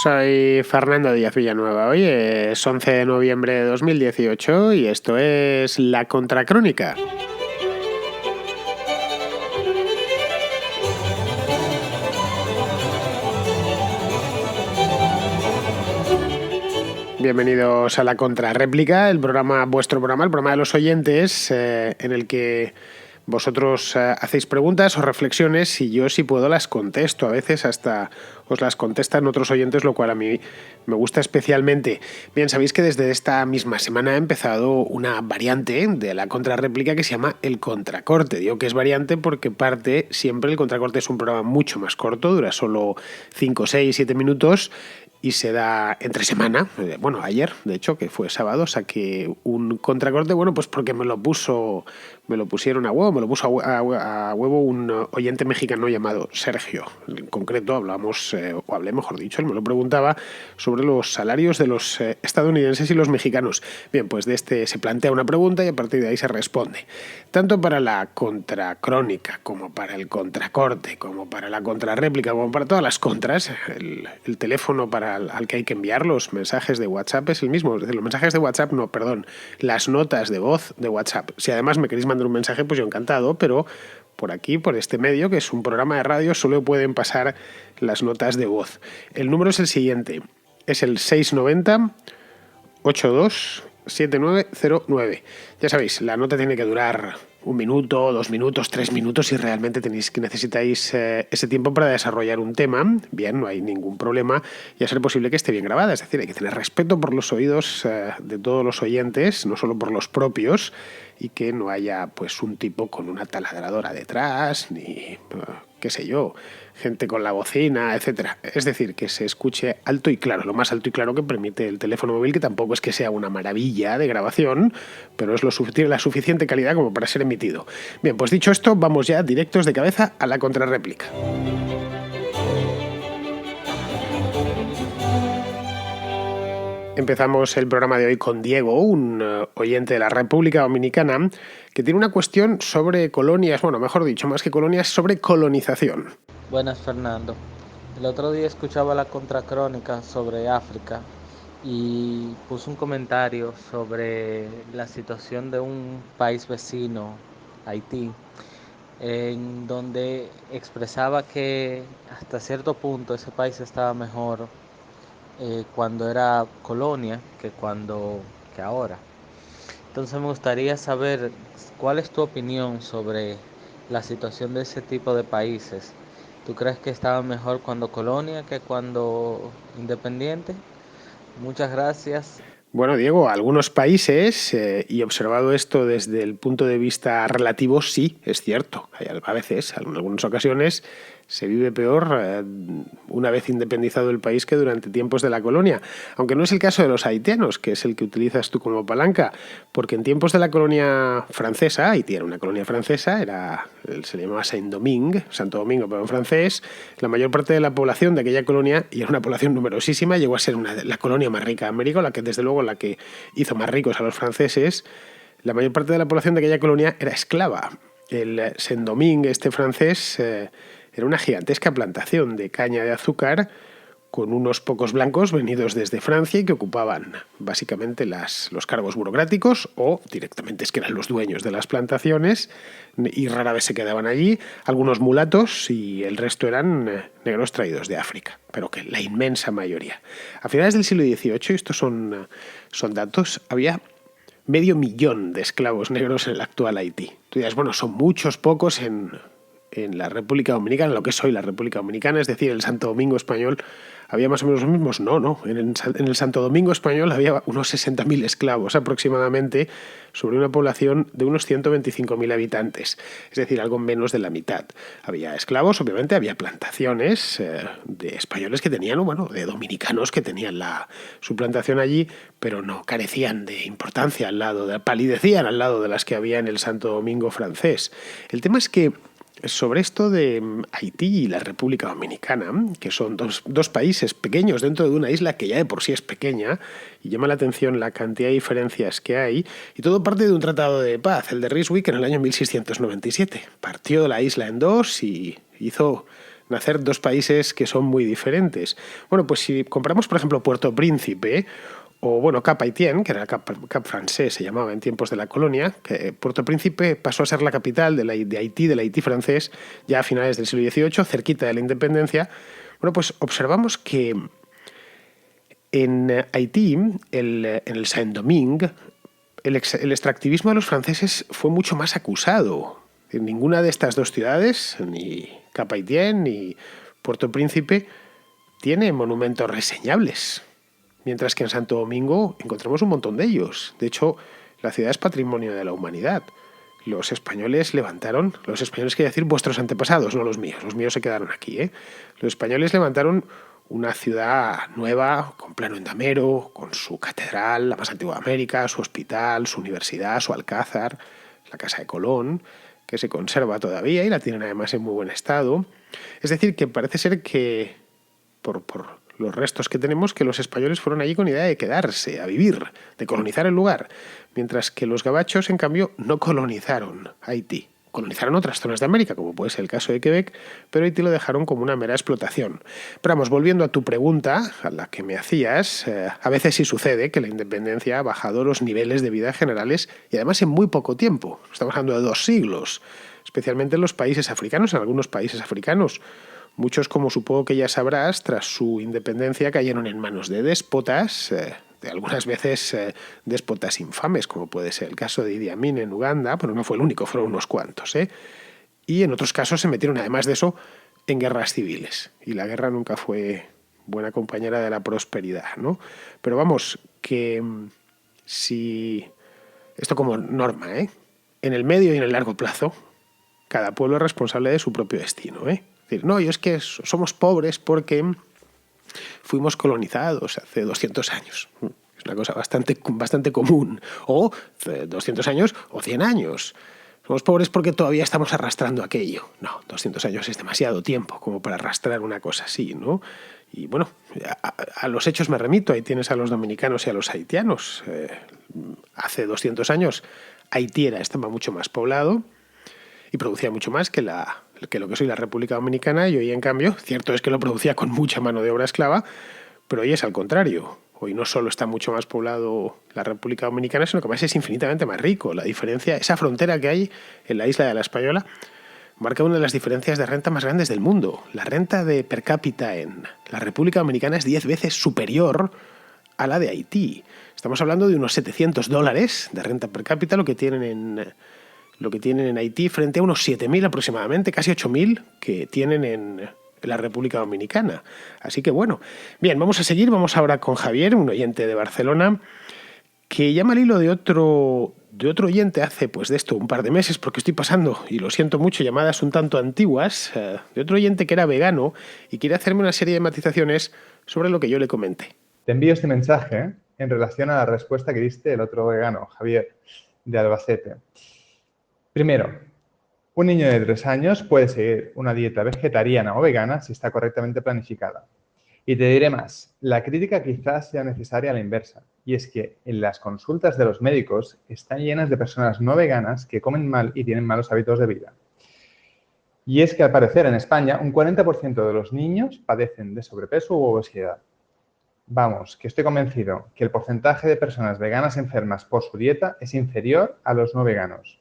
Soy Fernando Díaz Villanueva. Hoy es 11 de noviembre de 2018 y esto es La Contracrónica. Bienvenidos a La Contrarréplica, vuestro programa, el programa de los oyentes, en el que vosotros hacéis preguntas o reflexiones y yo, si puedo, las contesto. A veces hasta os las contestan otros oyentes, lo cual a mí me gusta especialmente. Bien, sabéis que desde esta misma semana ha empezado una variante de La Contrarréplica que se llama El Contracorte. Digo que es variante porque siempre El Contracorte es un programa mucho más corto, dura solo 5, 6, 7 minutos y se da entre semana. Bueno, ayer, de hecho, que fue sábado, saqué un contracorte, bueno, pues porque me lo pusieron a huevo, me lo puso a huevo un oyente mexicano llamado Sergio. En concreto hablé, mejor dicho, él me lo preguntaba sobre los salarios de los estadounidenses y los mexicanos. Bien, pues de este se plantea una pregunta y a partir de ahí se responde. Tanto para la contracrónica, como para el contracorte, como para la contrarréplica, como para todas las contras, el teléfono al que hay que enviar los mensajes de WhatsApp es el mismo. Es decir, los mensajes de WhatsApp, las notas de voz de WhatsApp. Si además me queréis mandar un mensaje, pues yo encantado, pero por aquí, por este medio, que es un programa de radio, solo pueden pasar las notas de voz. El número es el siguiente, es el 690 82 7909. Ya sabéis, la nota tiene que durar 1 minuto, 2 minutos, 3 minutos si realmente necesitáis ese tiempo para desarrollar un tema. Bien, no hay ningún problema y a ser posible que esté bien grabada. Es decir, hay que tener respeto por los oídos de todos los oyentes, no solo por los propios, y que no haya pues un tipo con una taladradora detrás, ni qué sé yo, gente con la bocina, etcétera. Es decir, que se escuche alto y claro, lo más alto y claro que permite el teléfono móvil, que tampoco es que sea una maravilla de grabación, pero es la suficiente calidad como para ser emitido. Bien, pues dicho esto, vamos ya directos de cabeza a la contrarréplica. Empezamos el programa de hoy con Diego, un oyente de la República Dominicana, que tiene una cuestión sobre colonias, bueno, mejor dicho, más que colonias, sobre colonización. Buenas, Fernando. El otro día escuchaba la contracrónica sobre África y puso un comentario sobre la situación de un país vecino, Haití, en donde expresaba que hasta cierto punto ese país estaba mejor cuando era colonia que ahora. Entonces me gustaría saber cuál es tu opinión sobre la situación de ese tipo de países. ¿Tú crees que estaban mejor cuando colonia que cuando independiente? Muchas gracias. Bueno, Diego, algunos países, y observado esto desde el punto de vista relativo, sí, es cierto. A veces, en algunas ocasiones, se vive peor una vez independizado el país que durante tiempos de la colonia. Aunque no es el caso de los haitianos, que es el que utilizas tú como palanca, porque en tiempos de la colonia francesa, Haití era una colonia francesa, se le llamaba Saint-Domingue, Santo Domingo, pero en francés, la mayor parte de la población de aquella colonia, y era una población numerosísima, llegó a ser la colonia más rica de América, desde luego la que hizo más ricos a los franceses. La mayor parte de la población de aquella colonia era esclava. El Saint-Domingue, este francés, era una gigantesca plantación de caña de azúcar con unos pocos blancos venidos desde Francia y que ocupaban básicamente los cargos burocráticos o directamente es que eran los dueños de las plantaciones y rara vez se quedaban allí, algunos mulatos y el resto eran negros traídos de África, pero que la inmensa mayoría. A finales del siglo XVIII, estos son datos, había 500.000 de esclavos negros en el actual Haití. Tú dirás, bueno, son muchos, pocos en la República Dominicana, lo que es hoy la República Dominicana, es decir, el Santo Domingo español, ¿había más o menos los mismos? No. En el Santo Domingo español había unos 60.000 esclavos aproximadamente sobre una población de unos 125.000 habitantes, es decir, algo menos de la mitad. Había esclavos, obviamente, había plantaciones de españoles que tenían, de dominicanos que tenían su plantación allí, pero no carecían de importancia palidecían al lado de las que había en el Santo Domingo francés. El tema es que sobre esto de Haití y la República Dominicana, que son dos países pequeños dentro de una isla que ya de por sí es pequeña, y llama la atención la cantidad de diferencias que hay, y todo parte de un tratado de paz, el de Ryswick, en el año 1697. Partió la isla en dos y hizo nacer dos países que son muy diferentes. Bueno, pues si comparamos, por ejemplo, Puerto Príncipe o, bueno, Cap Haitien, que era Cap francés, se llamaba en tiempos de la colonia, que Puerto Príncipe pasó a ser la capital de Haití, del Haití francés, ya a finales del siglo XVIII, cerquita de la independencia. Bueno, pues observamos que en Haití, en el Saint-Domingue, el extractivismo de los franceses fue mucho más acusado. En ninguna de estas dos ciudades, ni Cap Haitien ni Puerto Príncipe, tiene monumentos reseñables. Mientras que en Santo Domingo encontramos un montón de ellos. De hecho, la ciudad es patrimonio de la humanidad. Los españoles quiere decir vuestros antepasados, no los míos se quedaron aquí, ¿eh? Los españoles levantaron una ciudad nueva, con plano endamero, con su catedral, la más antigua de América, su hospital, su universidad, su alcázar, la Casa de Colón, que se conserva todavía y la tienen además en muy buen estado. Es decir, que parece ser que, por los restos que tenemos, que los españoles fueron allí con idea de quedarse, a vivir, de colonizar el lugar, mientras que los gabachos, en cambio, no colonizaron Haití. Colonizaron otras zonas de América, como puede ser el caso de Quebec, pero Haití lo dejaron como una mera explotación. Pero vamos, volviendo a tu pregunta, a la que me hacías, a veces sí sucede que la independencia ha bajado los niveles de vida generales y además en muy poco tiempo. Estamos hablando de 2 siglos, especialmente en los países africanos, en algunos países africanos. Muchos, como supongo que ya sabrás, tras su independencia cayeron en manos de déspotas, de algunas veces déspotas infames, como puede ser el caso de Idi Amin en Uganda, pero no fue el único, fueron unos cuantos. Y en otros casos se metieron, además de eso, en guerras civiles. Y la guerra nunca fue buena compañera de la prosperidad, ¿no? Pero vamos, que si... Esto como norma, en el medio y en el largo plazo, cada pueblo es responsable de su propio destino, Es decir, no, es que somos pobres porque fuimos colonizados hace 200 años. Es una cosa bastante común. O 200 años o 100 años. Somos pobres porque todavía estamos arrastrando aquello. No, 200 años es demasiado tiempo como para arrastrar una cosa así, ¿no? Y bueno, a los hechos me remito. Ahí tienes a los dominicanos y a los haitianos. Hace 200 años Haití estaba mucho más poblado y producía mucho más que lo que soy la República Dominicana, y hoy, en cambio, cierto es que lo producía con mucha mano de obra esclava, pero hoy es al contrario. Hoy no solo está mucho más poblado la República Dominicana, sino que además es infinitamente más rico. La diferencia, esa frontera que hay en la isla de la Española, marca una de las diferencias de renta más grandes del mundo. La renta de per cápita en la República Dominicana es 10 veces superior a la de Haití. Estamos hablando de unos $700 de renta per cápita, lo que tienen en Haití, frente a unos 7.000 aproximadamente, casi 8.000 que tienen en la República Dominicana. Así que bueno, bien, vamos a seguir. Vamos ahora con Javier, un oyente de Barcelona, que llama al hilo de otro oyente hace pues de esto un par de meses, porque estoy pasando, y lo siento mucho, llamadas un tanto antiguas, de otro oyente que era vegano y quiere hacerme una serie de matizaciones sobre lo que yo le comenté. Te envío este mensaje en relación a la respuesta que diste el otro vegano, Javier, de Albacete. Primero, un niño de 3 años puede seguir una dieta vegetariana o vegana si está correctamente planificada. Y te diré más, la crítica quizás sea necesaria a la inversa, y es que en las consultas de los médicos están llenas de personas no veganas que comen mal y tienen malos hábitos de vida. Y es que al parecer en España un 40% de los niños padecen de sobrepeso u obesidad. Vamos, que estoy convencido que el porcentaje de personas veganas enfermas por su dieta es inferior a los no veganos.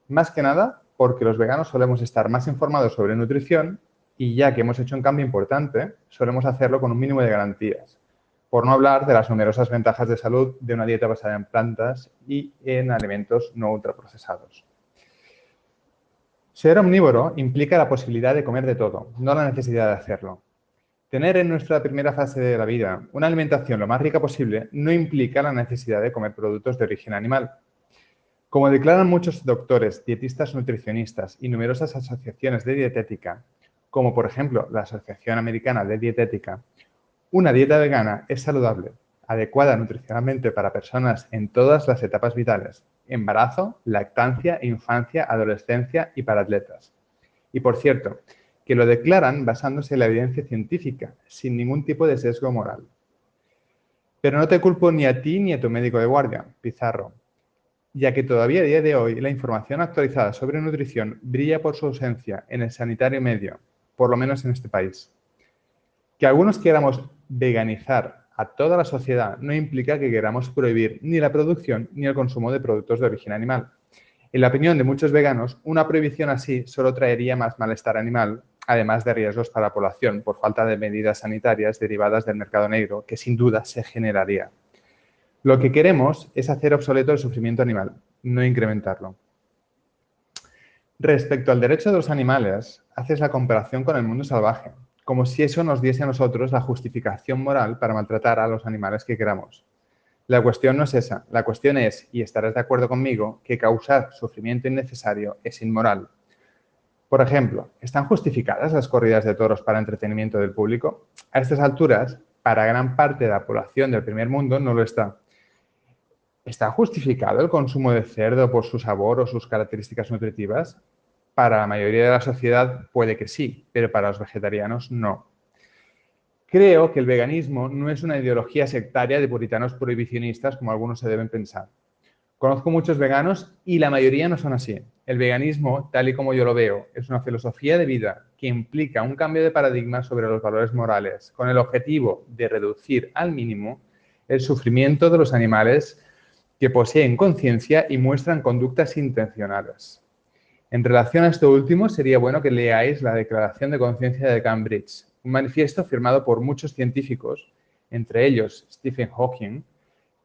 Más que nada porque los veganos solemos estar más informados sobre nutrición y ya que hemos hecho un cambio importante, solemos hacerlo con un mínimo de garantías. Por no hablar de las numerosas ventajas de salud de una dieta basada en plantas y en alimentos no ultraprocesados. Ser omnívoro implica la posibilidad de comer de todo, no la necesidad de hacerlo. Tener en nuestra primera fase de la vida una alimentación lo más rica posible no implica la necesidad de comer productos de origen animal. Como declaran muchos doctores, dietistas nutricionistas y numerosas asociaciones de dietética, como por ejemplo la Asociación Americana de Dietética, una dieta vegana es saludable, adecuada nutricionalmente para personas en todas las etapas vitales, embarazo, lactancia, infancia, adolescencia y para atletas. Y por cierto, que lo declaran basándose en la evidencia científica, sin ningún tipo de sesgo moral. Pero no te culpo ni a ti ni a tu médico de guardia, Pizarro, ya que todavía a día de hoy la información actualizada sobre nutrición brilla por su ausencia en el sanitario medio por lo menos en este país. Que algunos queramos veganizar a toda la sociedad no implica que queramos prohibir ni la producción ni el consumo de productos de origen animal. En la opinión de muchos veganos, una prohibición así solo traería más malestar animal, además de riesgos para la población por falta de medidas sanitarias derivadas del mercado negro, que sin duda se generaría. Lo que queremos es hacer obsoleto el sufrimiento animal, no incrementarlo. Respecto al derecho de los animales, haces la comparación con el mundo salvaje, como si eso nos diese a nosotros la justificación moral para maltratar a los animales que queramos. La cuestión no es esa, la cuestión es, y estarás de acuerdo conmigo, que causar sufrimiento innecesario es inmoral. Por ejemplo, ¿están justificadas las corridas de toros para entretenimiento del público? A estas alturas, para gran parte de la población del primer mundo no lo está. ¿Está justificado el consumo de cerdo por su sabor o sus características nutritivas? Para la mayoría de la sociedad puede que sí, pero para los vegetarianos no. Creo que el veganismo no es una ideología sectaria de puritanos prohibicionistas como algunos se deben pensar. Conozco muchos veganos y la mayoría no son así. El veganismo, tal y como yo lo veo, es una filosofía de vida que implica un cambio de paradigma sobre los valores morales, con el objetivo de reducir al mínimo el sufrimiento de los animales que poseen conciencia y muestran conductas intencionadas. En relación a esto último, sería bueno que leáis la Declaración de Conciencia de Cambridge, un manifiesto firmado por muchos científicos, entre ellos Stephen Hawking,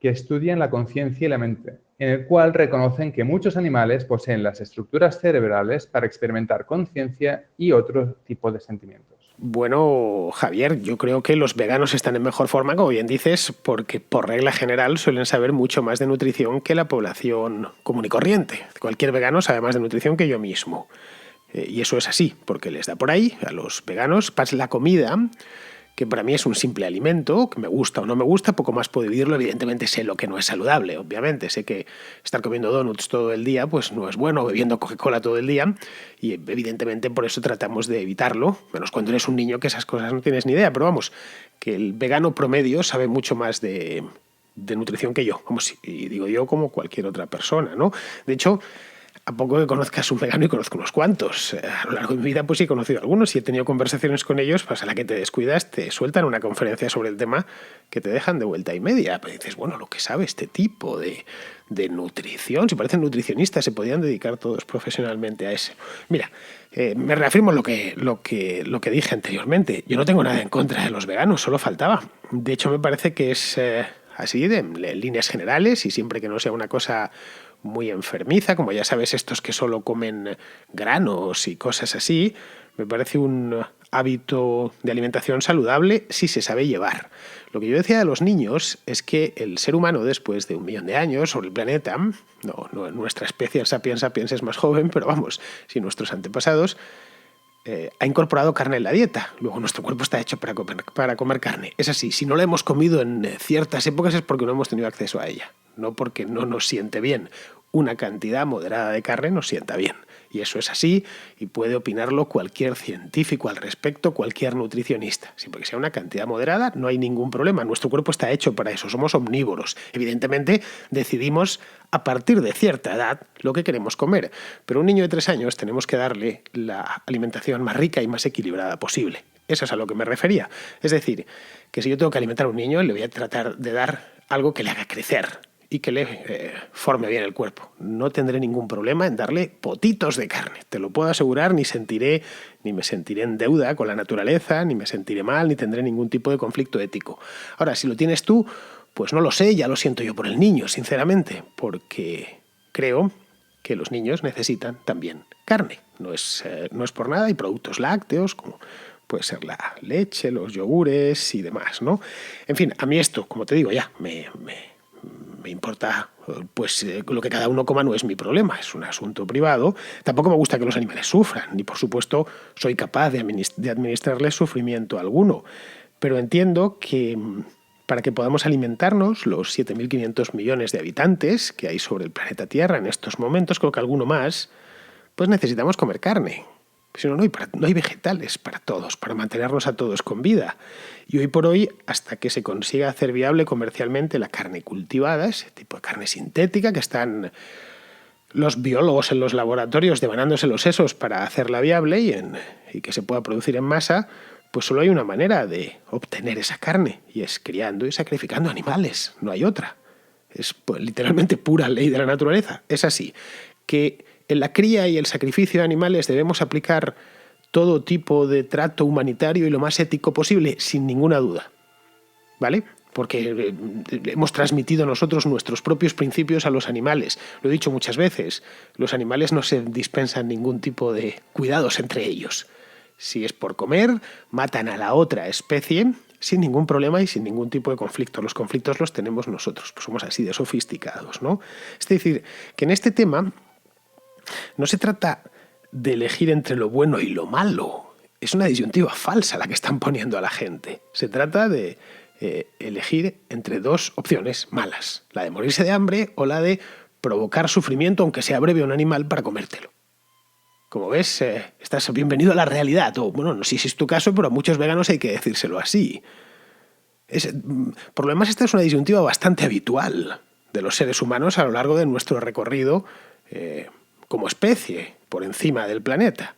que estudian la conciencia y la mente, en el cual reconocen que muchos animales poseen las estructuras cerebrales para experimentar conciencia y otro tipo de sentimientos. Bueno, Javier, yo creo que los veganos están en mejor forma, como bien dices, porque por regla general suelen saber mucho más de nutrición que la población común y corriente. Cualquier vegano sabe más de nutrición que yo mismo. Y eso es así, porque les da por ahí a los veganos la comida, que para mí es un simple alimento, que me gusta o no me gusta, poco más puedo vivirlo. Evidentemente sé lo que no es saludable, obviamente. Sé que estar comiendo donuts todo el día pues no es bueno, bebiendo Coca-Cola todo el día, y evidentemente por eso tratamos de evitarlo, menos cuando eres un niño que esas cosas no tienes ni idea, pero vamos, que el vegano promedio sabe mucho más de nutrición que yo, y digo yo como cualquier otra persona, ¿no? De hecho, a poco que conozcas un vegano, y conozco unos cuantos. A lo largo de mi vida pues sí he conocido algunos y he tenido conversaciones con ellos, pues a la que te descuidas te sueltan una conferencia sobre el tema que te dejan de vuelta y media. Pero dices, bueno, lo que sabe este tipo de nutrición, si parecen nutricionistas, se podían dedicar todos profesionalmente a eso. Mira, me reafirmo lo que dije anteriormente. Yo no tengo nada en contra de los veganos, solo faltaba. De hecho, me parece que es así en líneas generales, y siempre que no sea una cosa muy enfermiza, como ya sabes, estos que solo comen granos y cosas así, me parece un hábito de alimentación saludable si se sabe llevar. Lo que yo decía de los niños es que el ser humano, después de 1 millón de años sobre el planeta, no nuestra especie, el sapiens sapiens, es más joven, pero vamos, si nuestros antepasados, ha incorporado carne en la dieta. Luego nuestro cuerpo está hecho para comer carne. Es así, si no la hemos comido en ciertas épocas es porque no hemos tenido acceso a ella, no porque no nos siente bien. Una cantidad moderada de carne nos sienta bien. Y eso es así, y puede opinarlo cualquier científico al respecto, cualquier nutricionista. Siempre que sea una cantidad moderada, no hay ningún problema. Nuestro cuerpo está hecho para eso, somos omnívoros. Evidentemente, decidimos a partir de cierta edad lo que queremos comer. Pero a un niño de 3 años tenemos que darle la alimentación más rica y más equilibrada posible. Eso es a lo que me refería. Es decir, que si yo tengo que alimentar a un niño, le voy a tratar de dar algo que le haga crecer y que le forme bien el cuerpo. No tendré ningún problema en darle potitos de carne. Te lo puedo asegurar, ni me sentiré en deuda con la naturaleza, ni me sentiré mal, ni tendré ningún tipo de conflicto ético. Ahora, si lo tienes tú, pues no lo sé, ya lo siento yo por el niño, sinceramente, porque creo que los niños necesitan también carne. No es por nada, hay productos lácteos, como puede ser la leche, los yogures y demás, ¿no? En fin, a mí esto, como te digo, ya me importa, pues lo que cada uno coma no es mi problema, es un asunto privado. Tampoco me gusta que los animales sufran, ni por supuesto soy capaz de administrarles sufrimiento alguno, pero entiendo que para que podamos alimentarnos, los 7.500 millones de habitantes que hay sobre el planeta Tierra en estos momentos, creo que alguno más, pues necesitamos comer carne. Si no, no hay vegetales para todos, para mantenernos a todos con vida. Y hoy por hoy, hasta que se consiga hacer viable comercialmente la carne cultivada, ese tipo de carne sintética que están los biólogos en los laboratorios devanándose los sesos para hacerla viable y que se pueda producir en masa, pues solo hay una manera de obtener esa carne, y es criando y sacrificando animales, no hay otra. Es pues, literalmente pura ley de la naturaleza. Es así, que en la cría y el sacrificio de animales debemos aplicar todo tipo de trato humanitario y lo más ético posible, sin ninguna duda. ¿Vale? Porque hemos transmitido nosotros nuestros propios principios a los animales. Lo he dicho muchas veces, los animales no se dispensan ningún tipo de cuidados entre ellos. Si es por comer, matan a la otra especie sin ningún problema y sin ningún tipo de conflicto. Los conflictos los tenemos nosotros, pues somos así de sofisticados, ¿no? Es decir, que en este tema no se trata de elegir entre lo bueno y lo malo. Es una disyuntiva falsa la que están poniendo a la gente. Se trata de elegir entre dos opciones malas, la de morirse de hambre o la de provocar sufrimiento, aunque sea breve, a un animal para comértelo. Como ves, estás bienvenido a la realidad. O, bueno, no sé si es tu caso, pero a muchos veganos hay que decírselo así. Por lo demás, esta es una disyuntiva bastante habitual de los seres humanos a lo largo de nuestro recorrido como especie por encima del planeta.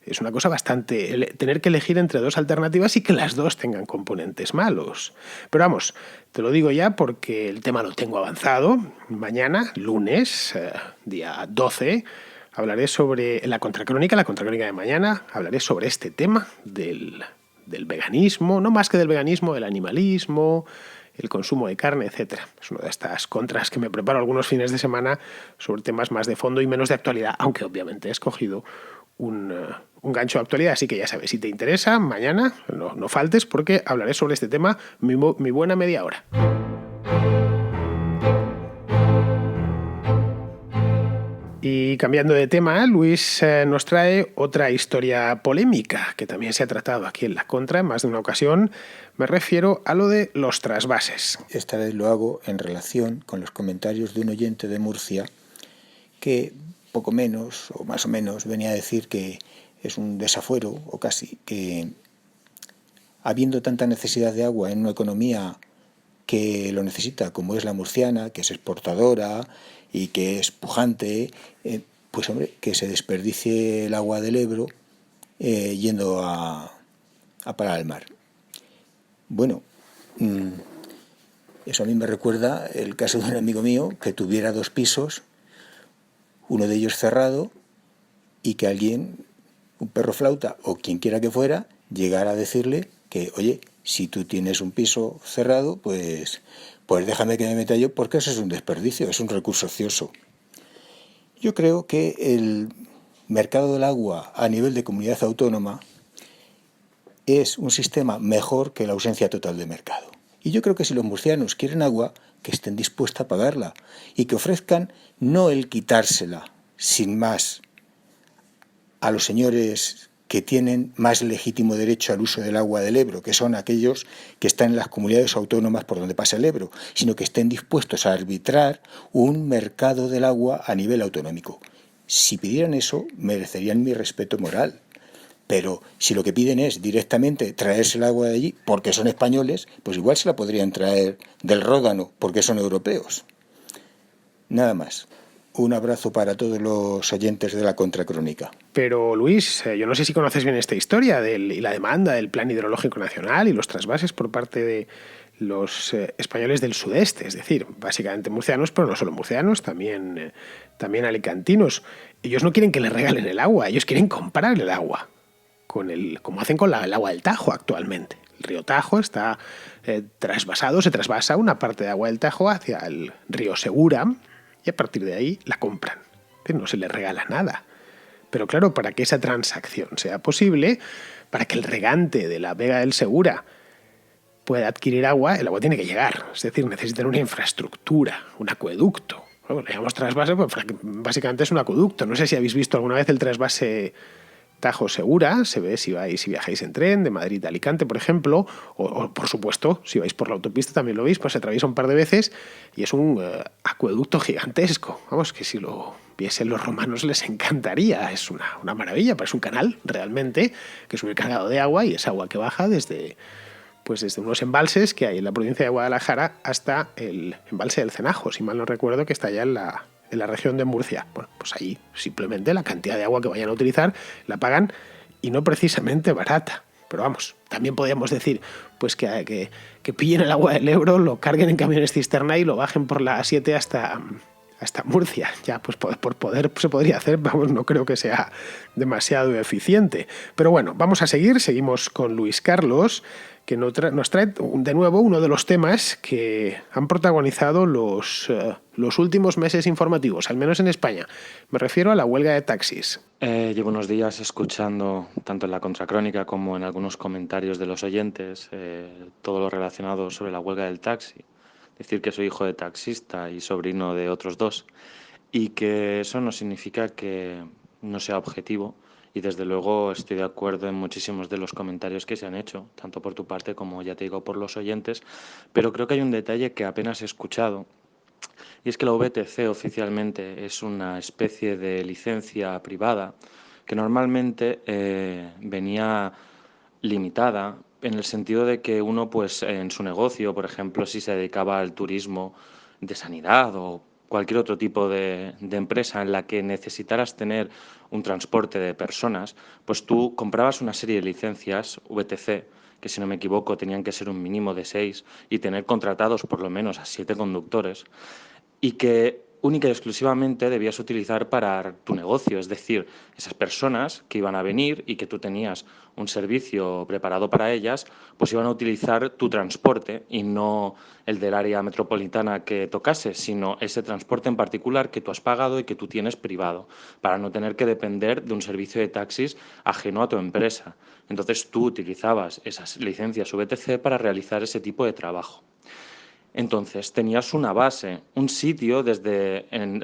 Es una cosa bastante... tener que elegir entre dos alternativas y que las dos tengan componentes malos. Pero vamos, te lo digo ya porque el tema lo tengo avanzado. Mañana, lunes, día 12, hablaré sobre la contracrónica de mañana, hablaré sobre este tema del veganismo, no más que del veganismo, del animalismo, el consumo de carne, etc. Es una de estas contras que me preparo algunos fines de semana sobre temas más de fondo y menos de actualidad, aunque obviamente he escogido un gancho de actualidad, así que ya sabes, si te interesa, mañana no faltes porque hablaré sobre este tema mi buena media hora. Y cambiando de tema, Luis nos trae otra historia polémica que también se ha tratado aquí en La Contra en más de una ocasión. Me refiero a lo de los trasvases. Esta vez lo hago en relación con los comentarios de un oyente de Murcia que poco menos o más o menos venía a decir que es un desafuero o casi que habiendo tanta necesidad de agua en una economía que lo necesita como es la murciana, que es exportadora y que es pujante, pues hombre, que se desperdicie el agua del Ebro yendo a parar al mar. Bueno, eso a mí me recuerda el caso de un amigo mío que tuviera 2 pisos, uno de ellos cerrado, y que alguien, un perro flauta o quien quiera que fuera, llegara a decirle que, oye, si tú tienes un piso cerrado, pues déjame que me meta yo, porque eso es un desperdicio, es un recurso ocioso. Yo creo que el mercado del agua a nivel de comunidad autónoma es un sistema mejor que la ausencia total de mercado. Y yo creo que si los murcianos quieren agua, que estén dispuestos a pagarla y que ofrezcan no el quitársela sin más a los señores que tienen más legítimo derecho al uso del agua del Ebro, que son aquellos que están en las comunidades autónomas por donde pasa el Ebro, sino que estén dispuestos a arbitrar un mercado del agua a nivel autonómico. Si pidieran eso, merecerían mi respeto moral. Pero si lo que piden es directamente traerse el agua de allí porque son españoles, pues igual se la podrían traer del Ródano porque son europeos. Nada más. Un abrazo para todos los oyentes de La Contracrónica. Pero Luis, yo no sé si conoces bien esta historia y la demanda del Plan Hidrológico Nacional y los trasvases por parte de los españoles del sudeste, es decir, básicamente murcianos, pero no solo murcianos, también alicantinos. Ellos no quieren que les regalen el agua, ellos quieren comprar el agua, como hacen con el agua del Tajo actualmente. El río Tajo está se trasvasa una parte de agua del Tajo hacia el río Segura y a partir de ahí la compran. No se les regala nada. Pero claro, para que esa transacción sea posible, para que el regante de la Vega del Segura pueda adquirir agua, el agua tiene que llegar. Es decir, necesitan una infraestructura, un acueducto. Bueno, le llamamos trasvase, pues básicamente es un acueducto. No sé si habéis visto alguna vez el trasvase Tajo Segura, se ve si viajáis en tren de Madrid a Alicante, por ejemplo, o por supuesto, si vais por la autopista también lo veis, pues se atraviesa un par de veces y es un acueducto gigantesco. Vamos, que si lo viesen los romanos les encantaría. Es una maravilla, pero es un canal realmente que sube cargado de agua y es agua que baja desde unos embalses que hay en la provincia de Guadalajara hasta el embalse del Cenajo, si mal no recuerdo, que está allá en en la región de Murcia. Bueno, pues ahí simplemente la cantidad de agua que vayan a utilizar la pagan, y no precisamente barata. Pero vamos, también podríamos decir pues que pillen el agua del Ebro, lo carguen en camiones cisterna y lo bajen por la A7 hasta Murcia. Ya, pues por poder se podría hacer, vamos, no creo que sea demasiado eficiente. Pero bueno, seguimos con Luis Carlos, que nos trae de nuevo uno de los temas que han protagonizado los últimos meses informativos, al menos en España. Me refiero a la huelga de taxis. Llevo unos días escuchando, tanto en la contracrónica como en algunos comentarios de los oyentes, todo lo relacionado sobre la huelga del taxi. Decir que soy hijo de taxista y sobrino de otros dos, y que eso no significa que no sea objetivo, y desde luego estoy de acuerdo en muchísimos de los comentarios que se han hecho, tanto por tu parte como, ya te digo, por los oyentes, pero creo que hay un detalle que apenas he escuchado, y es que la VTC oficialmente es una especie de licencia privada que normalmente venía limitada en el sentido de que uno, pues en su negocio, por ejemplo, si se dedicaba al turismo de sanidad o cualquier otro tipo de empresa en la que necesitaras tener un transporte de personas, pues tú comprabas una serie de licencias VTC, que si no me equivoco tenían que ser un mínimo de 6 y tener contratados por lo menos a 7 conductores, y que única y exclusivamente debías utilizar para tu negocio, es decir, esas personas que iban a venir y que tú tenías un servicio preparado para ellas, pues iban a utilizar tu transporte y no el del área metropolitana que tocase, sino ese transporte en particular que tú has pagado y que tú tienes privado, para no tener que depender de un servicio de taxis ajeno a tu empresa. Entonces tú utilizabas esas licencias VTC para realizar ese tipo de trabajo. Entonces tenías una base, un sitio en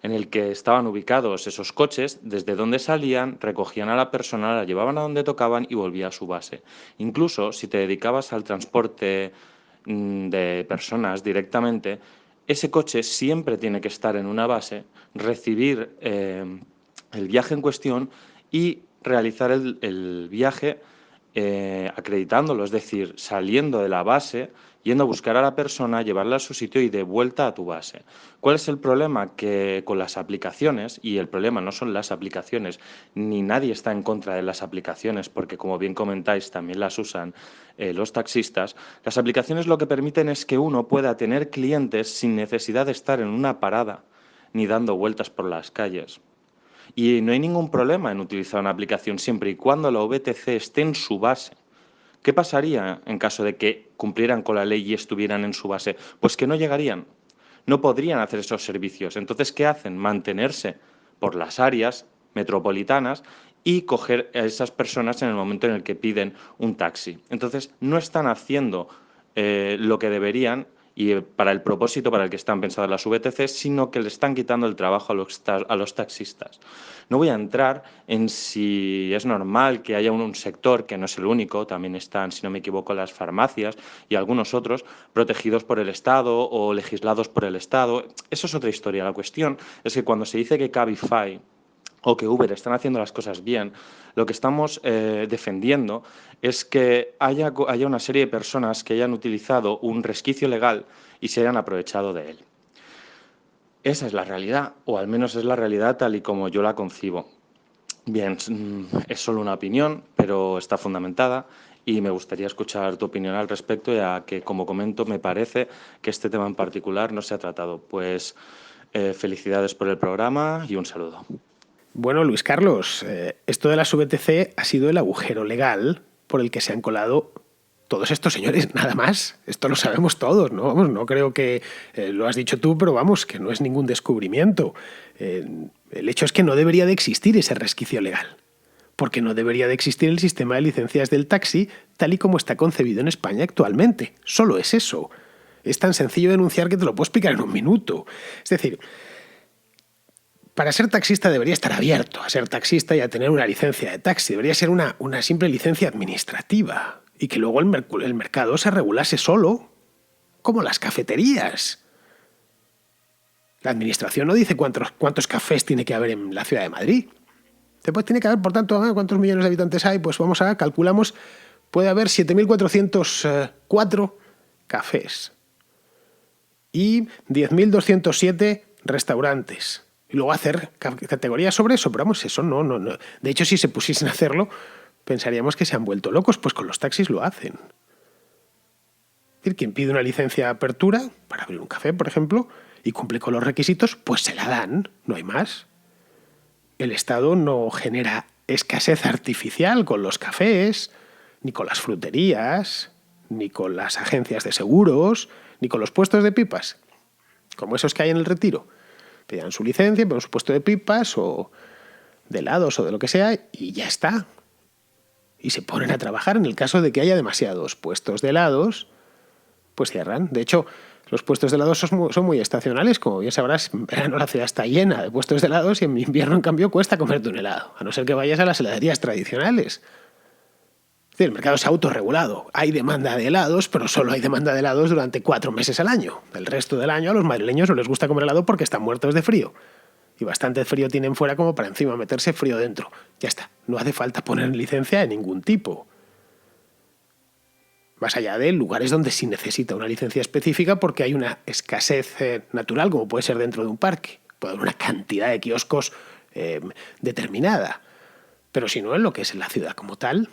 el que estaban ubicados esos coches, desde donde salían, recogían a la persona, la llevaban a donde tocaban y volvía a su base. Incluso si te dedicabas al transporte de personas directamente, ese coche siempre tiene que estar en una base, recibir el viaje en cuestión y realizar el viaje acreditándolo, es decir, saliendo de la base, yendo a buscar a la persona, llevarla a su sitio y de vuelta a tu base. ¿Cuál es el problema? Que con las aplicaciones, y el problema no son las aplicaciones, ni nadie está en contra de las aplicaciones, porque como bien comentáis, también las usan los taxistas, las aplicaciones lo que permiten es que uno pueda tener clientes sin necesidad de estar en una parada ni dando vueltas por las calles. Y no hay ningún problema en utilizar una aplicación siempre y cuando la VTC esté en su base. ¿Qué pasaría en caso de que cumplieran con la ley y estuvieran en su base? Pues que no llegarían, no podrían hacer esos servicios. Entonces, ¿qué hacen? Mantenerse por las áreas metropolitanas y coger a esas personas en el momento en el que piden un taxi. Entonces, no están haciendo lo que deberían y para el propósito para el que están pensadas las VTC, sino que le están quitando el trabajo a los taxistas. No voy a entrar en si es normal que haya un sector, que no es el único, también están, si no me equivoco, las farmacias y algunos otros protegidos por el Estado o legislados por el Estado. Eso es otra historia. La cuestión es que cuando se dice que Cabify o que Uber están haciendo las cosas bien, lo que estamos defendiendo es que haya una serie de personas que hayan utilizado un resquicio legal y se hayan aprovechado de él. Esa es la realidad, o al menos es la realidad tal y como yo la concibo. Bien, es solo una opinión, pero está fundamentada y me gustaría escuchar tu opinión al respecto, ya que, como comento, me parece que este tema en particular no se ha tratado. Pues felicidades por el programa y un saludo. Bueno, Luis Carlos, esto de las VTC ha sido el agujero legal por el que se han colado todos estos señores, nada más. Esto lo sabemos todos, ¿no? Vamos, no creo que lo has dicho tú, pero vamos, que no es ningún descubrimiento. El hecho es que no debería de existir ese resquicio legal, porque no debería de existir el sistema de licencias del taxi tal y como está concebido en España actualmente. Solo es eso. Es tan sencillo denunciar que te lo puedo explicar en un minuto. Es decir, para ser taxista debería estar abierto a ser taxista y a tener una licencia de taxi. Debería ser una simple licencia administrativa y que luego el mercado se regulase solo, como las cafeterías. La administración no dice cuántos cafés tiene que haber en la ciudad de Madrid. Después tiene que haber, por tanto, ¿cuántos millones de habitantes hay? Pues calculamos, puede haber 7.404 cafés y 10.207 restaurantes. Y luego hacer categorías sobre eso, pero vamos, eso no. De hecho, si se pusiesen a hacerlo, pensaríamos que se han vuelto locos, pues con los taxis lo hacen. Es decir, quien pide una licencia de apertura para abrir un café, por ejemplo, y cumple con los requisitos, pues se la dan, no hay más. El Estado no genera escasez artificial con los cafés, ni con las fruterías, ni con las agencias de seguros, ni con los puestos de pipas, como esos que hay en el Retiro. Pedirán su licencia, ponen su puesto de pipas o de helados o de lo que sea y ya está. Y se ponen a trabajar. En el caso de que haya demasiados puestos de helados, pues cierran. De hecho, los puestos de helados son muy estacionales. Como bien sabrás, en verano la ciudad está llena de puestos de helados y en invierno, en cambio, cuesta comerte un helado, a no ser que vayas a las heladerías tradicionales. Es decir, el mercado es autorregulado. Hay demanda de helados, pero solo hay demanda de helados durante 4 meses al año. El resto del año a los madrileños no les gusta comer helado porque están muertos de frío. Y bastante frío tienen fuera como para encima meterse frío dentro. Ya está. No hace falta poner licencia de ningún tipo. Más allá de lugares donde sí necesita una licencia específica porque hay una escasez natural, como puede ser dentro de un parque. Puede haber una cantidad de kioscos determinada. Pero si no, en lo que es en la ciudad como tal,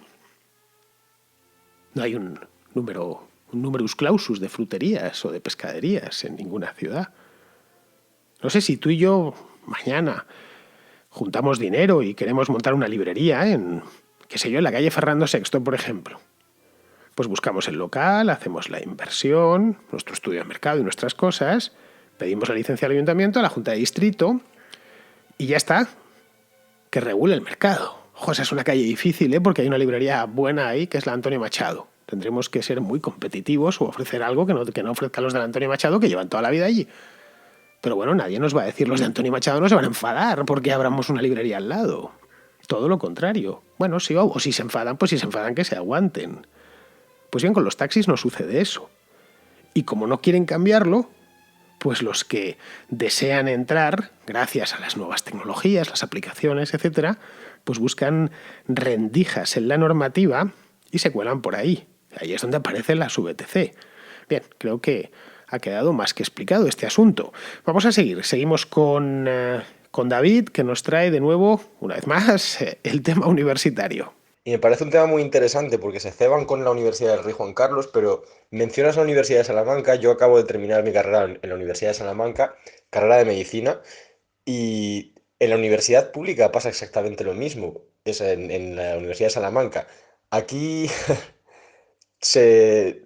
no hay un numerus clausus de fruterías o de pescaderías en ninguna ciudad. No sé si tú y yo mañana juntamos dinero y queremos montar una librería en la calle Fernando VI, por ejemplo. Pues buscamos el local, hacemos la inversión, nuestro estudio de mercado y nuestras cosas, pedimos la licencia al ayuntamiento, a la Junta de Distrito y ya está. Que regule el mercado. Ojo, esa es una calle difícil, porque hay una librería buena ahí que es la Antonio Machado. Tendremos que ser muy competitivos o ofrecer algo que no ofrezcan los de la Antonio Machado, que llevan toda la vida allí. Pero bueno, nadie nos va a decir los de Antonio Machado no se van a enfadar porque abramos una librería al lado. Todo lo contrario. Bueno, sí, o si se enfadan, pues si se enfadan que se aguanten. Pues bien, con los taxis no sucede eso. Y como no quieren cambiarlo, pues los que desean entrar, gracias a las nuevas tecnologías, las aplicaciones, etcétera, pues buscan rendijas en la normativa y se cuelan por ahí. Ahí es donde aparece la VTC. Bien, creo que ha quedado más que explicado este asunto. Vamos a seguir. Seguimos con David, que nos trae de nuevo, una vez más, el tema universitario. Y me parece un tema muy interesante porque se ceban con la Universidad del Rey Juan Carlos, pero mencionas la Universidad de Salamanca. Yo acabo de terminar mi carrera en la Universidad de Salamanca, carrera de medicina, y en la universidad pública pasa exactamente lo mismo. Es en la Universidad de Salamanca. Aquí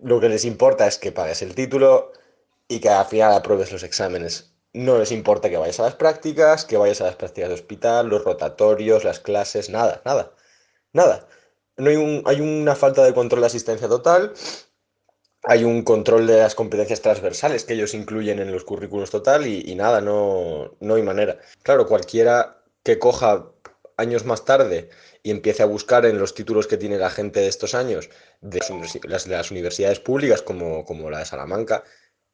lo que les importa es que pagues el título y que al final apruebes los exámenes. No les importa que vayas a las prácticas de hospital, los rotatorios, las clases, nada. Nada. No hay una falta de control de asistencia total, hay un control de las competencias transversales que ellos incluyen en los currículos total y nada, no hay manera. Claro, cualquiera que coja años más tarde y empiece a buscar en los títulos que tiene la gente de estos años, de las universidades públicas como la de Salamanca,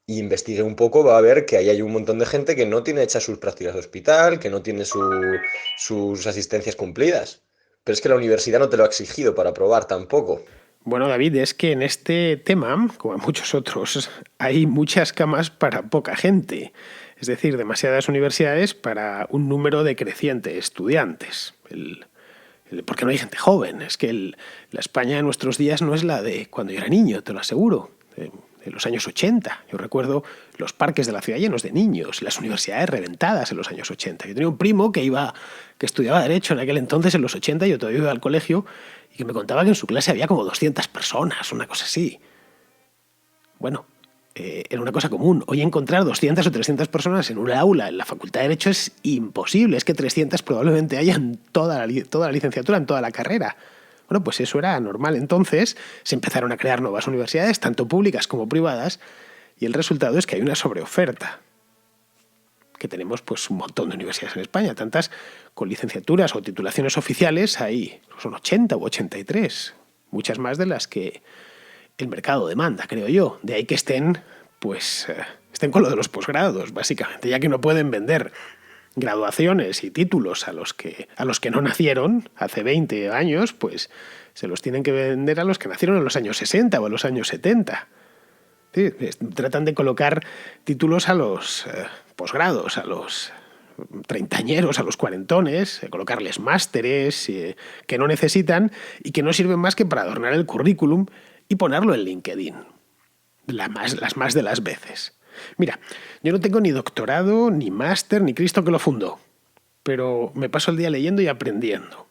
y investigue un poco, va a ver que ahí hay un montón de gente que no tiene hechas sus prácticas de hospital, que no tiene sus asistencias cumplidas. Pero es que la universidad no te lo ha exigido para aprobar tampoco. Bueno, David, es que en este tema, como en muchos otros, hay muchas camas para poca gente. Es decir, demasiadas universidades para un número decreciente de estudiantes. Porque no hay gente joven. Es que la España de nuestros días no es la de cuando yo era niño, te lo aseguro. En los años 80. Yo recuerdo los parques de la ciudad llenos de niños, las universidades reventadas en los años 80. Yo tenía un primo que estudiaba Derecho en aquel entonces, en los 80, yo todavía iba al colegio, y que me contaba que en su clase había como 200 personas, una cosa así. Bueno, era una cosa común. Hoy encontrar 200 o 300 personas en un aula en la Facultad de Derecho es imposible. Es que 300 probablemente hayan toda la licenciatura, en toda la carrera. Bueno, pues eso era normal. Entonces se empezaron a crear nuevas universidades, tanto públicas como privadas, y el resultado es que hay una sobreoferta. Que tenemos pues un montón de universidades en España, tantas con licenciaturas o titulaciones oficiales, hay son 80 u 83, muchas más de las que el mercado demanda, creo yo. De ahí que estén con lo de los posgrados, básicamente, ya que no pueden vender graduaciones y títulos a los que no nacieron hace 20 años, pues se los tienen que vender a los que nacieron en los años 60 o en los años 70. Sí, tratan de colocar títulos a los posgrados a los treintañeros, a los cuarentones, colocarles másteres que no necesitan y que no sirven más que para adornar el currículum y ponerlo en LinkedIn. Las más de las veces. Mira, yo no tengo ni doctorado, ni máster, ni Cristo que lo fundó, pero me paso el día leyendo y aprendiendo.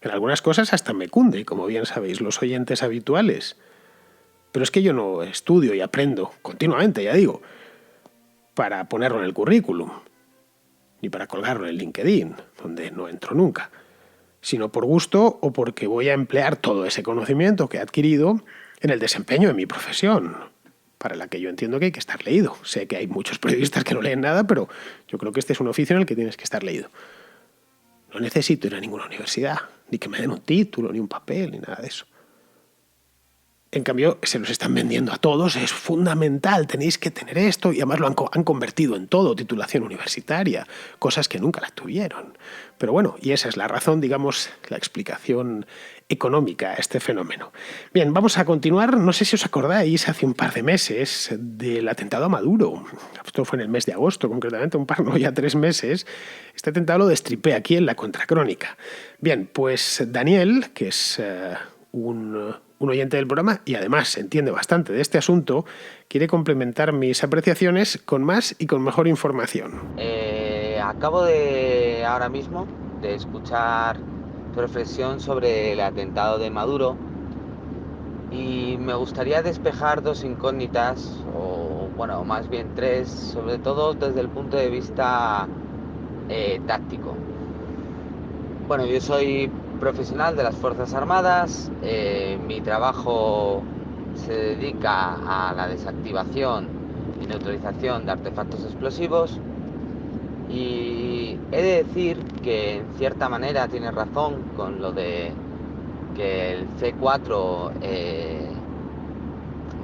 En algunas cosas hasta me cunde, como bien sabéis los oyentes habituales. Pero es que yo no estudio y aprendo continuamente, ya digo, para ponerlo en el currículum, ni para colgarlo en LinkedIn, donde no entro nunca, sino por gusto o porque voy a emplear todo ese conocimiento que he adquirido en el desempeño de mi profesión, para la que yo entiendo que hay que estar leído. Sé que hay muchos periodistas que no leen nada, pero yo creo que este es un oficio en el que tienes que estar leído. No necesito ir a ninguna universidad, ni que me den un título, ni un papel, ni nada de eso. En cambio, se los están vendiendo a todos, es fundamental, tenéis que tener esto, y además lo han convertido en todo, titulación universitaria, cosas que nunca la tuvieron. Pero bueno, y esa es la razón, digamos, la explicación económica a este fenómeno. Bien, vamos a continuar. No sé si os acordáis, hace un par de meses, del atentado a Maduro. Esto fue en el mes de agosto, concretamente, ya 3 meses. Este atentado lo destripé aquí en la Contracrónica. Bien, pues Daniel, que es un oyente del programa y además entiende bastante de este asunto, quiere complementar mis apreciaciones con más y con mejor información. Acabo de ahora mismo de escuchar tu reflexión sobre el atentado de Maduro y me gustaría despejar 2 incógnitas, o bueno, más bien 3, sobre todo desde el punto de vista táctico. Bueno, yo soy profesional de las Fuerzas Armadas, mi trabajo se dedica a la desactivación y neutralización de artefactos explosivos y he de decir que en cierta manera tienes razón con lo de que el C4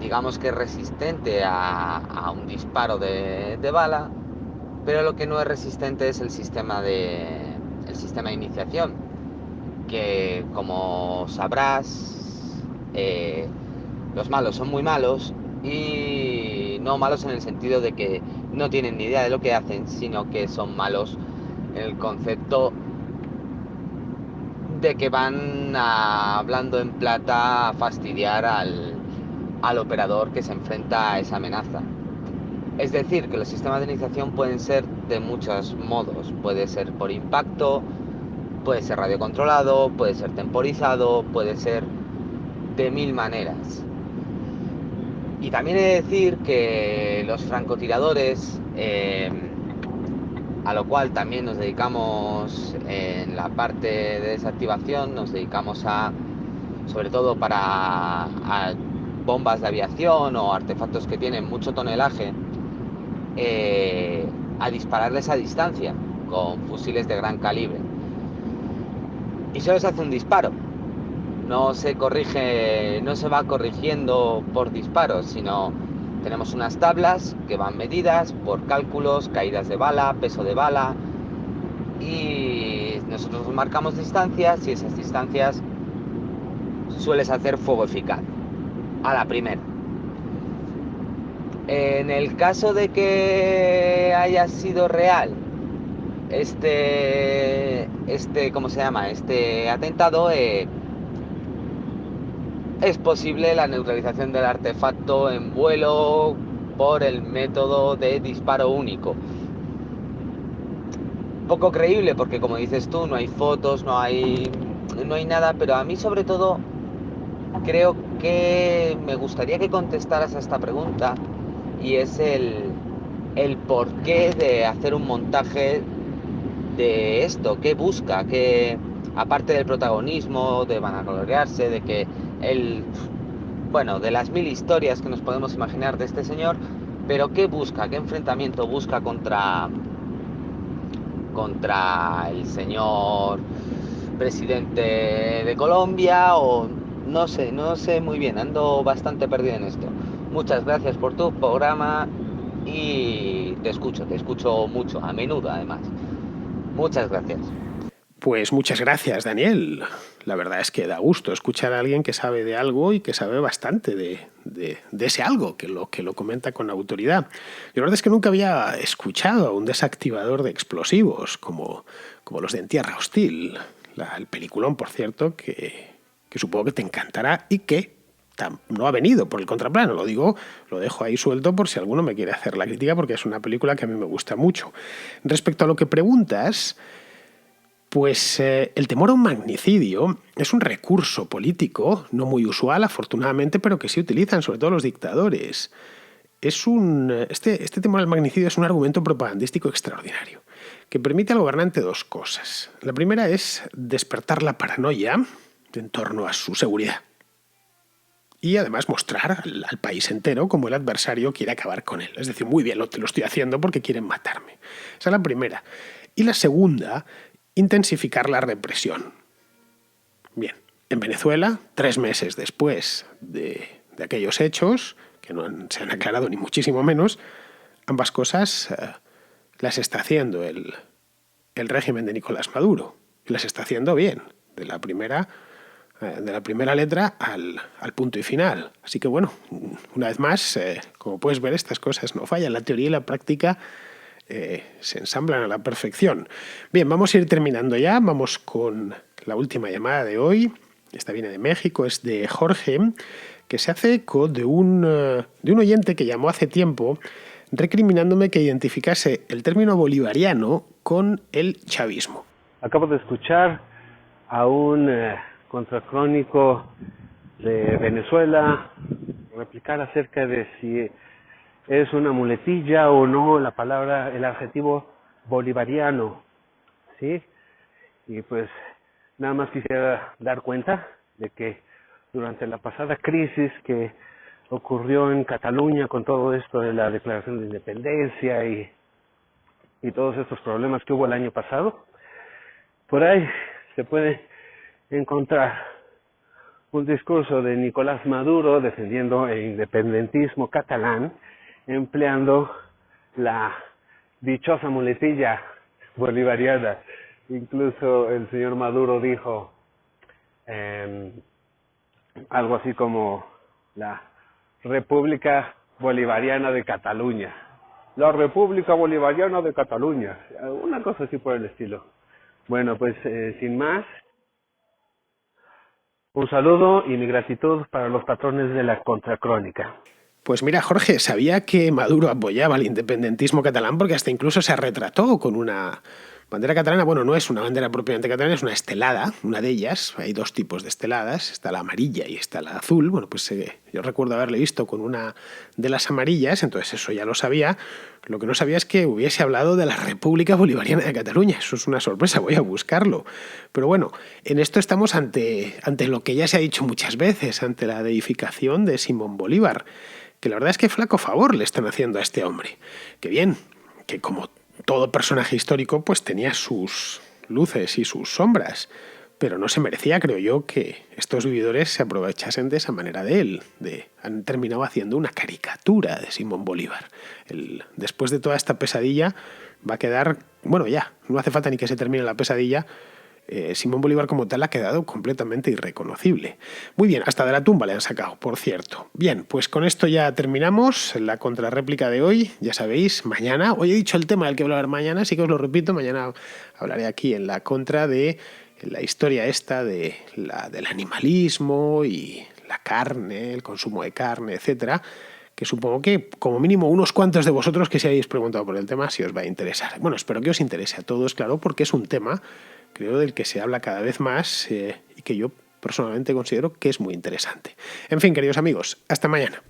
digamos que es resistente a un disparo de bala, pero lo que no es resistente es el sistema de iniciación, que como sabrás, los malos son muy malos, y no malos en el sentido de que no tienen ni idea de lo que hacen, sino que son malos en el concepto de que van hablando en plata a fastidiar al operador que se enfrenta a esa amenaza. Es decir, que los sistemas de iniciación pueden ser de muchos modos. Puede ser por impacto, puede ser radiocontrolado, puede ser temporizado, puede ser de 1000 maneras. Y también he de decir que los francotiradores, a lo cual también nos dedicamos en la parte de desactivación, nos dedicamos sobre todo a bombas de aviación o artefactos que tienen mucho tonelaje, a dispararles a distancia con fusiles de gran calibre. Y solo se hace un disparo. No se va corrigiendo por disparos, sino tenemos unas tablas que van medidas por cálculos, caídas de bala, peso de bala, y nosotros marcamos distancias y esas distancias sueles hacer fuego eficaz a la primera. En el caso de que haya sido real ¿cómo se llama? Este atentado, es posible la neutralización del artefacto en vuelo por el método de disparo único. Poco creíble porque, como dices tú, no hay fotos, no hay nada, pero a mí sobre todo creo que me gustaría que contestaras a esta pregunta, y es el porqué de hacer un montaje de esto. ¿Qué busca? Que aparte del protagonismo, de vanagloriarse, de que de las 1000 historias que nos podemos imaginar de este señor, pero ¿qué busca? ¿Qué enfrentamiento busca contra el señor presidente de Colombia? O no sé muy bien, ando bastante perdido en esto. Muchas gracias por tu programa y te escucho mucho, a menudo además. Muchas gracias. Pues muchas gracias, Daniel. la verdad es que da gusto escuchar a alguien que sabe de algo y que sabe bastante de ese algo, que lo comenta con autoridad. Y la verdad es que nunca había escuchado a un desactivador de explosivos como los de En Tierra Hostil. El peliculón, por cierto, que supongo que te encantará y que no ha venido por el contraplano. Lo dejo ahí suelto por si alguno me quiere hacer la crítica, porque es una película que a mí me gusta mucho. Respecto a lo que preguntas, pues el temor a un magnicidio es un recurso político no muy usual, afortunadamente, pero que sí utilizan sobre todo los dictadores. Este temor al magnicidio es un argumento propagandístico extraordinario, que permite al gobernante dos cosas. La primera es despertar la paranoia en torno a su seguridad. Y además mostrar al país entero cómo el adversario quiere acabar con él. Es decir, muy bien, te lo estoy haciendo porque quieren matarme. Esa es la primera. Y la segunda, intensificar la represión. Bien, en Venezuela, 3 meses después de aquellos hechos, que no se han aclarado ni muchísimo menos, ambas cosas las está haciendo el régimen de Nicolás Maduro. Y las está haciendo bien, de la primera letra al punto y final. Así que bueno, una vez más, como puedes ver, estas cosas no fallan. La teoría y la práctica se ensamblan a la perfección. Bien, vamos a ir terminando ya. Vamos con la última llamada de hoy. Esta viene de México, es de Jorge, que se hace eco de un oyente que llamó hace tiempo recriminándome que identificase el término bolivariano con el chavismo. Acabo de escuchar a un contracrónico de Venezuela replicar acerca de si es una muletilla o no el adjetivo bolivariano, ¿sí? Y pues nada más quisiera dar cuenta de que durante la pasada crisis que ocurrió en Cataluña con todo esto de la declaración de independencia y todos estos problemas que hubo el año pasado, por ahí se puede encontrar un discurso de Nicolás Maduro defendiendo el independentismo catalán, empleando la dichosa muletilla bolivariana. Incluso el señor Maduro dijo algo así como la República Bolivariana de Cataluña. La República Bolivariana de Cataluña. Una cosa así por el estilo. Bueno, pues sin más, un saludo y mi gratitud para los patrones de la Contracrónica. Pues mira, Jorge, sabía que Maduro apoyaba el independentismo catalán porque hasta incluso se retrató con una bandera catalana. Bueno, no es una bandera propiamente catalana, es una estelada, una de ellas. Hay 2 tipos de esteladas, está la amarilla y está la azul. Bueno, pues yo recuerdo haberle visto con una de las amarillas, entonces eso ya lo sabía. Lo que no sabía es que hubiese hablado de la República Bolivariana de Cataluña. Eso es una sorpresa, voy a buscarlo. Pero bueno, en esto estamos ante lo que ya se ha dicho muchas veces, ante la deificación de Simón Bolívar, que la verdad es que flaco favor le están haciendo a este hombre. Que bien, que como todo personaje histórico pues tenía sus luces y sus sombras, pero no se merecía, creo yo, que estos vividores se aprovechasen de esa manera de él. Han terminado haciendo una caricatura de Simón Bolívar. Después de toda esta pesadilla va a quedar, bueno, ya, no hace falta ni que se termine la pesadilla, Simón Bolívar como tal ha quedado completamente irreconocible. Muy bien, hasta de la tumba le han sacado, por cierto. Bien, pues con esto ya terminamos la contrarréplica de hoy. Ya sabéis, mañana, hoy he dicho el tema del que voy a hablar mañana, así que os lo repito, mañana hablaré aquí en la contra de la historia esta del animalismo y la carne, el consumo de carne, etcétera, que supongo que como mínimo unos cuantos de vosotros que se habéis preguntado por el tema si os va a interesar. Bueno, espero que os interese a todos, claro, porque es un tema, creo, del que se habla cada vez más y que yo personalmente considero que es muy interesante. En fin, queridos amigos, hasta mañana.